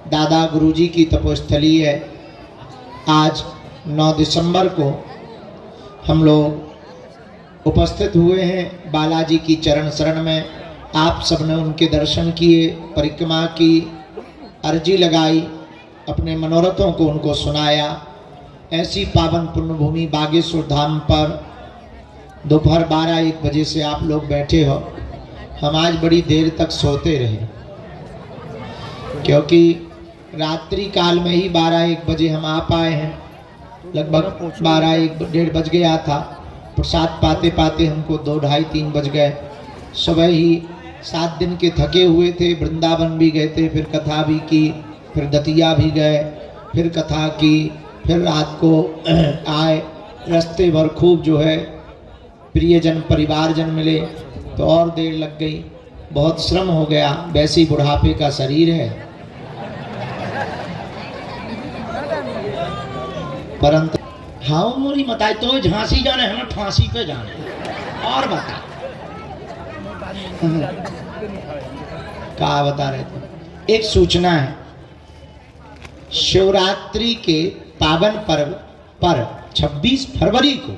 दादा गुरुजी की तपोस्थली है। आज 9 दिसंबर को हम लोग उपस्थित हुए हैं बालाजी की चरण शरण में। आप सबने उनके दर्शन किए, परिक्रमा की, अर्जी लगाई, अपने मनोरथों को उनको सुनाया। ऐसी पावन पुण्यभूमि बागेश्वर धाम पर दोपहर 12-1 बजे से आप लोग बैठे हो। हम आज बड़ी देर तक सोते रहे क्योंकि रात्रि काल में ही 12-1 बजे हम आ पाए हैं। लगभग 12-1 बज गया था। प्रसाद पाते पाते हमको 2-2:30-3 बज गए। सुबह ही 7 दिन के थके हुए थे, वृंदावन भी गए थे, फिर कथा भी की, फिर दतिया भी गए, फिर कथा की, फिर रात को आए। रास्ते भर खूब जो है प्रियजन परिवारजन मिले तो और देर लग गई, बहुत श्रम हो गया। वैसे ही बुढ़ापे का शरीर है, परंतु हाँ मोरी बताए तो झांसी जाने हमें फांसी पे जाने। और बता क्या बता रहे थे? एक सूचना है, शिवरात्रि के पावन पर्व पर 26 फरवरी को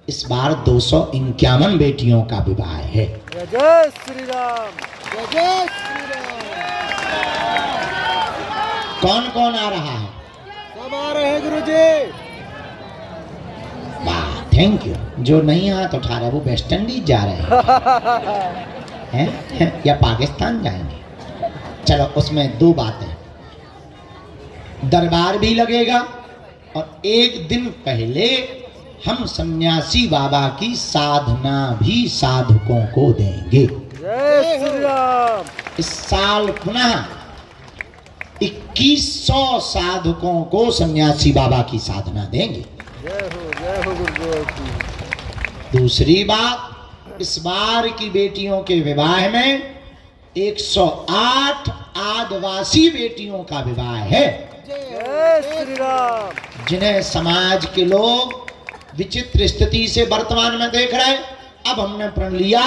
इस बार 251 बेटियों का विवाह है। जय श्री राम, जय श्री राम। कौन कौन आ रहा है? सब आ रहे हैं गुरुजी। वाह, थैंक यू। जो नहीं हाथ उठा रहे वो वेस्ट इंडीज जा रहे हैं या पाकिस्तान जाएंगे। चलो, उसमें 2 बातें, दरबार भी लगेगा और एक दिन पहले हम सन्यासी बाबा की साधना भी साधकों को देंगे। जय श्री राम। इस साल पुनः 2100 साधकों को सन्यासी बाबा की साधना देंगे। जय हो गुरुदेव की। दूसरी बात, इस बार की बेटियों के विवाह में 108 आदिवासी बेटियों का विवाह है। जय श्री राम। जिन्हें समाज के लोग विचित्र स्थिति से वर्तमान में देख रहे हैं। अब हमने प्रण लिया,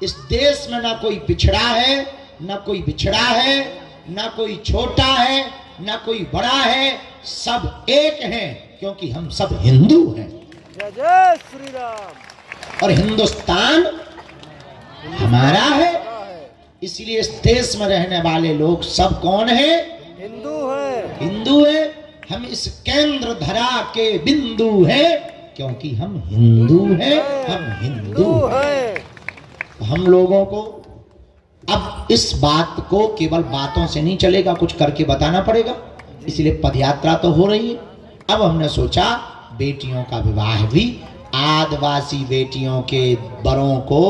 इस देश में ना कोई पिछड़ा है, ना कोई बिछड़ा है, ना कोई छोटा है, ना कोई बड़ा है, सब एक हैं, क्योंकि हम सब हिंदू हैं। जय श्री राम। और हिंदुस्तान हमारा है, इसलिए इस देश में रहने वाले लोग सब कौन है? हिंदू है। हिंदू है। हम इस केंद्र धरा के बिंदु हैं, क्योंकि हम हिंदू हैं, हम हिंदू हैं। हम लोगों को अब इस बात को केवल बातों से नहीं चलेगा, कुछ करके बताना पड़ेगा। इसलिए पदयात्रा तो हो रही है। अब हमने सोचा बेटियों का विवाह भी, आदिवासी बेटियों के बरों को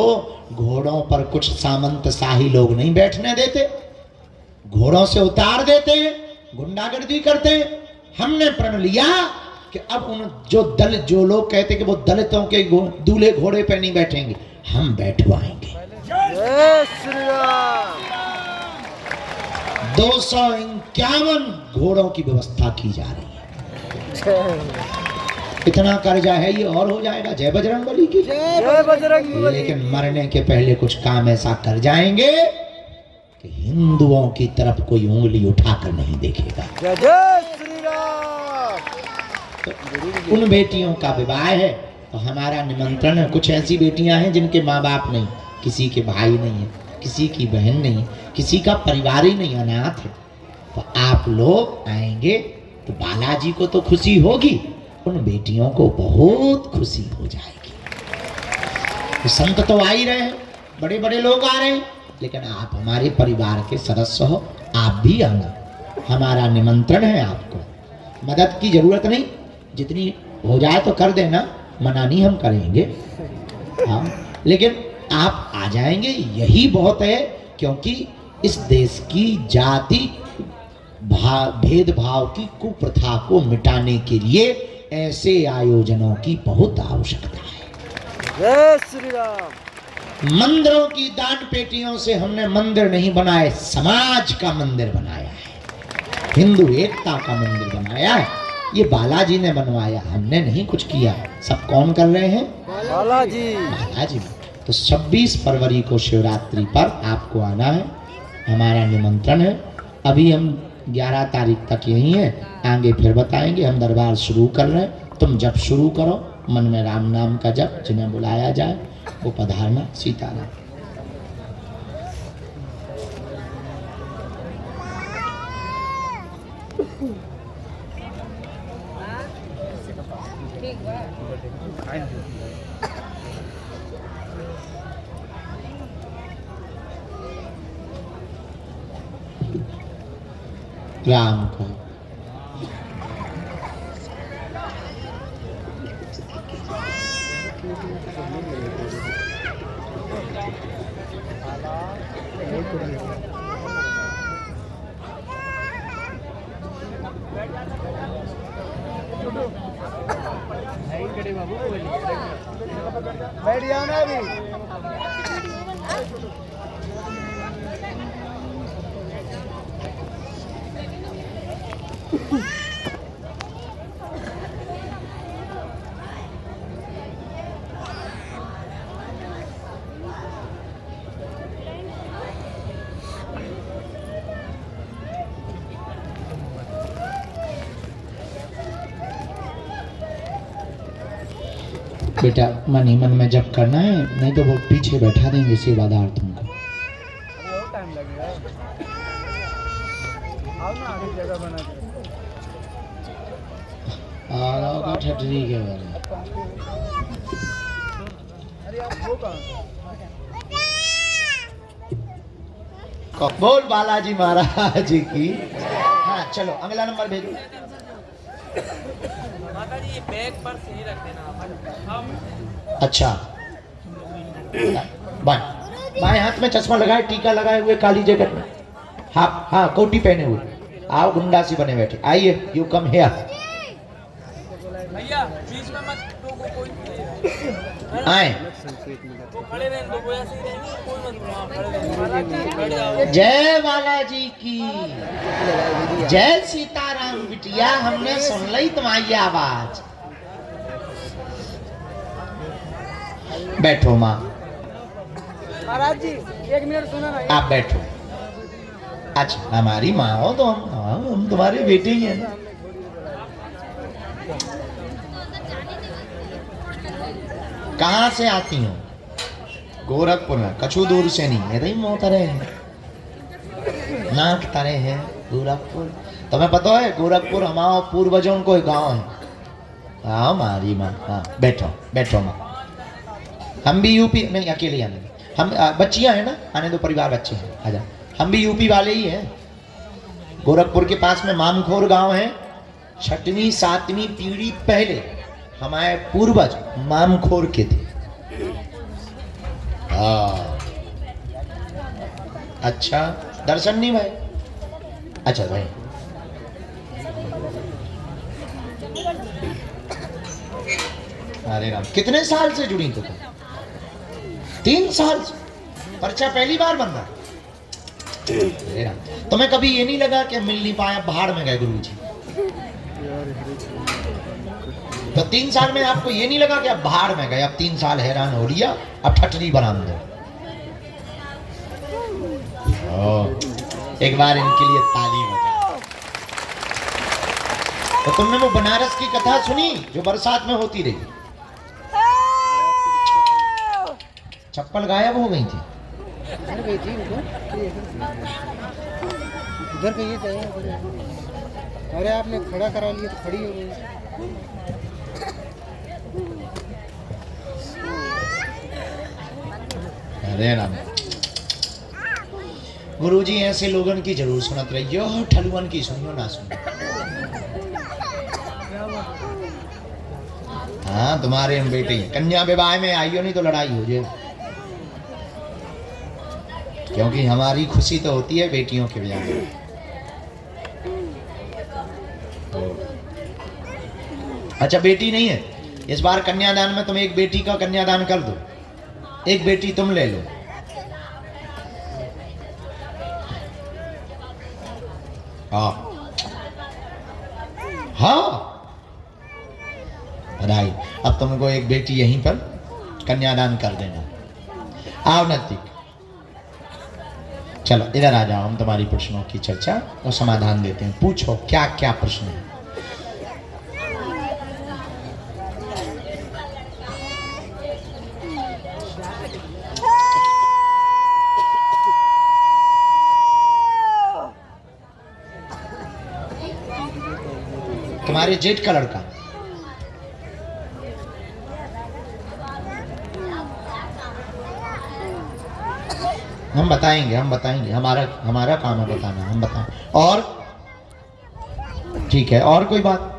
घोड़ों पर कुछ सामंत शाही लोग नहीं बैठने देते, घोड़ों से उतार देते हैं, गुंडागर्दी करते हैं। हमने प्रण लिया कि अब उन जो लोग कहते कि वो दलितों के दूल्हे घोड़े पे नहीं बैठेंगे, हम बैठवाएंगे। जय श्री राम। 251 घोड़ों की व्यवस्था की जा रही है। इतना कर्जा है, ये और हो जाएगा। जय बजरंगबली की जय बजरंगबली। लेकिन मरने के पहले कुछ काम ऐसा कर जाएंगे कि हिंदुओं की तरफ कोई उंगली उठाकर नहीं देखेगा। जय श्री राम। तो उन बेटियों का विवाह है तो हमारा निमंत्रण है। कुछ ऐसी बेटियां हैं जिनके माँ बाप नहीं, किसी के भाई नहीं है, किसी की बहन नहीं, किसी का परिवार ही नहीं, अनाथ है। तो आप लोग आएंगे तो बालाजी को तो खुशी होगी, उन बेटियों को बहुत खुशी हो जाएगी। तो संत तो आ ही रहे हैं, बड़े बड़े लोग आ रहे हैं, लेकिन आप हमारे परिवार के सदस्य हो, आप भी आना। हमारा निमंत्रण है आपको। मदद की जरूरत नहीं, जितनी हो जाए तो कर देना, मना नहीं हम करेंगे। हाँ, लेकिन आप आ जाएंगे यही बहुत है, क्योंकि इस देश की जाति भेदभाव की कुप्रथा को मिटाने के लिए ऐसे आयोजनों की बहुत आवश्यकता है। जय श्री राम। मंदिरों की दान पेटियों से हमने मंदिर नहीं बनाए, समाज का मंदिर बनाया है, हिंदू एकता का मंदिर बनाया है। ये बालाजी ने बनवाया, हमने नहीं कुछ किया। सब कौन कर रहे हैं? बालाजी। बालाजी। तो 26 फरवरी को शिवरात्रि पर आपको आना है। हमारा निमंत्रण है। अभी हम 11 तारीख तक यहीं हैं, आगे फिर बताएंगे। हम दरबार शुरू कर रहे हैं, तुम जब शुरू करो, मन में राम नाम का जप, जिन्हें बुलाया जाए वो पधारना। सीताराम। राम को बैठ जाओ ना अभी। बेटा मन ही मन में जप करना है, नहीं तो वो पीछे बैठा देंगे सेवादार तुमको। अभी और टाइम लगेगा। आओ ना आगे जगह बना के। आ रहा होगा ठटरी के बारे। अरे आप वो कहाँ बोल बालाजी महाराज की। हाँ चलो अगला नंबर भेजो। माता जी ये बैग पर सही रख देना। अच्छा बाएं बाएं हाथ में चश्मा लगाए, टीका लगाए हुए, काली जैकेट में, हाँ हाँ कोटी पहने हुए। आओ गुंडा सी बने बैठे, आइए यू कम हियर। भैया बीच में मत टोको कोई। आए। वो खड़े रहने दो, कोई ऐसे ही रहेंगे, कोई मत बुलाओ, खड़े रहने दो, बैठ जाओ। जय बालाजी की जय। सीताराम बिटिया, हमने सुन ली तुम्हारी आवाज। बैठो माँ। महाराज जी 1 मिनट सुना ना। आप बैठो। अच्छा हमारी माँ हो तो हम तुम्हारे बेटे ही हैं ना। कहाँ से आती हो? गोरखपुर में। कछु दूर से नहीं, मेरे ही मोहतरे हैं, नाक तरे हैं गोरखपुर। तुम्हें पता है गोरखपुर हमारा पूर्वजों को गांव है। हाँ हमारी माँ। हाँ बैठो बैठो माँ। हम भी यूपी नहीं, अकेले आने दो। हम बच्चियां हैं ना, आने दो, परिवार बच्चे हैं, आजा। हम भी यूपी वाले ही हैं। गोरखपुर के पास में मामखोर गांव है। 6वीं 7वीं पीढ़ी पहले हमारे पूर्वज मामखोर के थे। हाँ अच्छा दर्शन नहीं भाई? अच्छा भाई अरे राम, कितने साल से जुड़ी तो तुम? 3 साल से? पर्चा पहली बार बन रहा? अरे राम, तुम्हें कभी ये नहीं लगा कि मिल नहीं पाया, भाड़ में गए गुरु जी? तो 3 साल में आपको ये नहीं लगा कि अब भाड़ में गए, अब 3 साल हैरान हो लिया, अब ठटरी बना दो? एक बार इनके लिए ताली बजाओ। तो तुमने वो बनारस की कथा सुनी जो बरसात में होती रही? चप्पल गायब हो गई थी। उधर कहिए चाहिए। अरे आपने खड़ा करा लिया तो खड़ी हो गई। अरे राम, गुरुजी ऐसे लोगन की जरूर सुनत रहियो, ठलुअन की सुनियो ना सुनियो। हाँ तुम्हारे हम बेटे हैं। कन्या विवाह में आइयो नहीं तो लड़ाई हो जाए, क्योंकि हमारी खुशी तो होती है बेटियों के ब्याह में। अच्छा बेटी नहीं है, इस बार कन्यादान में तुम एक बेटी का कन्यादान कर दो, एक बेटी तुम ले लो। हाँ हाँ बधाई। अब तुमको एक बेटी यहीं पर कन्यादान कर देना। आओ नतीक, चलो इधर आ जाओ, हम तुम्हारी प्रश्नों की चर्चा और समाधान देते हैं। पूछो क्या क्या प्रश्न है। तुम्हारे जेठ का लड़का, हम बताएंगे हमारा काम है बताना, हम बताएं। और ठीक है, और कोई बात?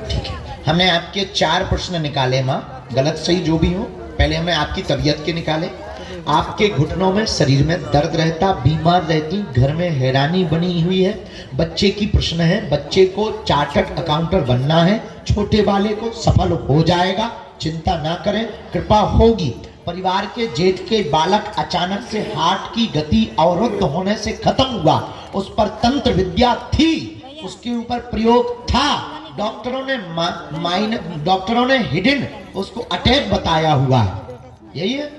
ठीक है, हमने आपके 4 प्रश्न निकाले माँ, गलत सही जो भी हो। पहले हमने आपकी तबीयत के निकाले। आपके घुटनों में, शरीर में दर्द रहता, बीमार रहती, घर में हैरानी बनी हुई है। बच्चे की प्रश्न है, बच्चे को चार्टर्ड अकाउंटेंट बनना है, छोटे वाले को सफल हो जाएगा, चिंता ना करें, कृपा होगी। परिवार के जेठ के बालक अचानक से हार्ट की गति अवरुद्ध होने से खत्म हुआ, उस पर तंत्र विद्या थी, उसके ऊपर प्रयोग था, डॉक्टरों ने हिडन उसको अटैक बताया हुआ है, यही है।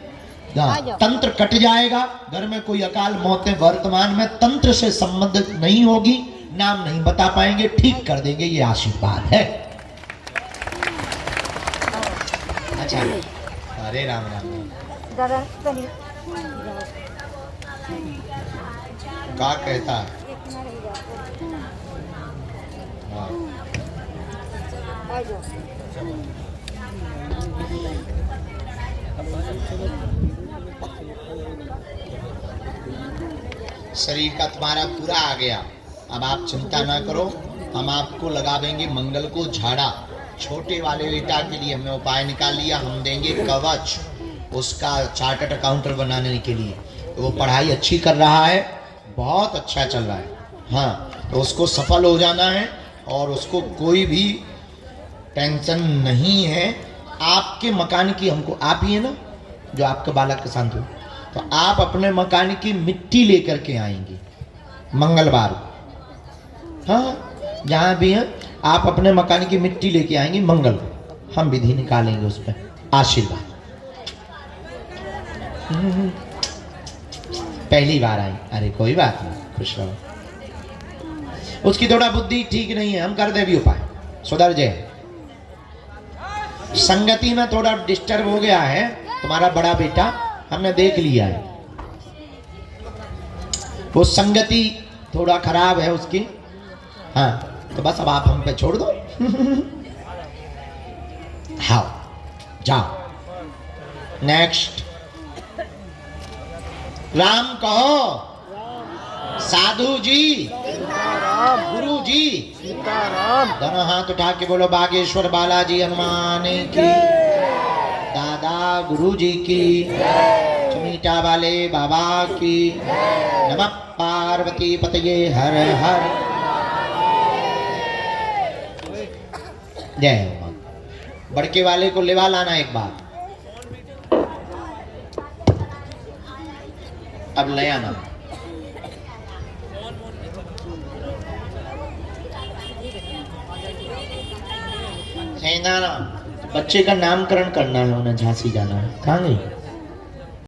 तंत्र कट जाएगा, घर में कोई अकाल मौतें वर्तमान में तंत्र से संबंधित नहीं होगी, नाम नहीं बता पाएंगे, ठीक कर देंगे, ये आशीर्वाद है। अच्छा, अरे राम राम क्या कहता है? शरीर का तुम्हारा पूरा आ गया, अब आप चिंता ना करो, हम आपको लगा देंगे मंगल को झाड़ा। छोटे वाले बेटा के लिए हमने उपाय निकाल लिया, हम देंगे कवच उसका चार्टर्ड अकाउंटेंट बनाने के लिए। वो पढ़ाई अच्छी कर रहा है, बहुत अच्छा चल रहा है, हाँ, तो उसको सफल हो जाना है और उसको कोई भी टेंशन नहीं है। आपके मकान की हमको, आप ही है ना जो आपका बालक के साथ हो, तो आप अपने मकान की मिट्टी लेकर के आएंगे मंगलवार को, हाँ जहाँ भी हैं आप अपने मकान की मिट्टी लेके आएंगे मंगल को, हम विधि निकालेंगे उस पर, आशीर्वाद। पहली बार आई, अरे कोई बात नहीं, खुश रहो। उसकी थोड़ा बुद्धि ठीक नहीं है, हम कर दे भी उपाय, सुधर जाए। संगति में थोड़ा डिस्टर्ब हो गया है तुम्हारा बड़ा बेटा, हमने देख लिया है, वो संगति थोड़ा खराब है उसकी, हाँ, तो बस अब आप हम पे छोड़ दो। हाँ जाओ नेक्स्ट। राम कहो, साधु जी, गुरु जी, दोनों हाथ उठा के बोलो बागेश्वर बालाजी हनुमान की, दादा गुरु जी की, चुमीटा वाले बाबा की, नमः पार्वती पतये हर हर। जय हो मां। बड़के वाले को लेवा लाना एक बार, अब ले आना। बच्चे का नामकरण करना है, उन्हें झांसी जाना है। कहाँ गई?